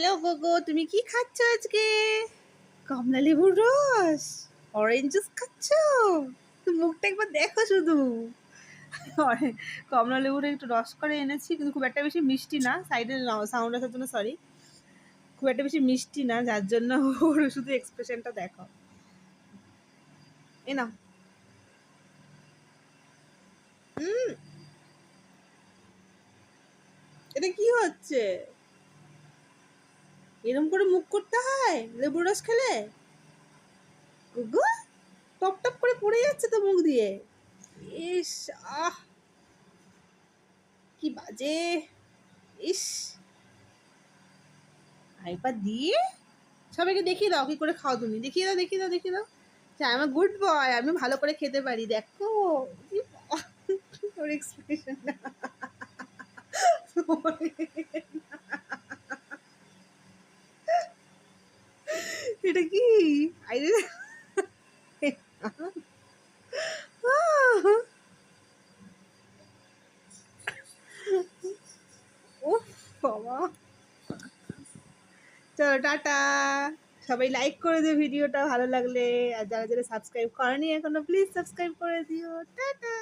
Hello গোগো, তুমি কি খাচ্ছ আজকে? কমলা লেবুর রস, অরেঞ্জ জুস খাচ্ছ? তো মুখটা একবার দেখো শুধু। কমলা লেবুর একটু রস করে এনেছি, কিন্তু খুব একটা বেশি মিষ্টি না। সাইডে সাউন্ড আসার জন্য সরি। খুব একটা বেশি মিষ্টি না, যার জন্য ওর শুধু এক্সপ্রেশনটা দেখো। এ না, এটা কি হচ্ছে? এরম করে মুখ করতে হয় লেবুর রস খেলে? গুগু, টপ টপ করে পড়ে যাচ্ছে তো মুখ দিয়ে। ইস, আহ, কি বাজে! ইস, হাইপার দিয়ে সবাইকে দেখিয়ে দাও কি করে খাও তুমি। দেখিয়ে দাও, দেখিয়ে দাও, দেখিয়ে দাও যে আমার গুড বয়, আমি ভালো করে খেতে পারি। দেখো কি ওর এক্সপ্রেশন। এটা কি? আইরে, উফ বাবা। চলো টাটা, সবাই লাইক করে দিও ভিডিওটা ভালো লাগলে, আর যারা যারা সাবস্ক্রাইব করেনি এখনো প্লিজ সাবস্ক্রাইব করে দিও। টাটা।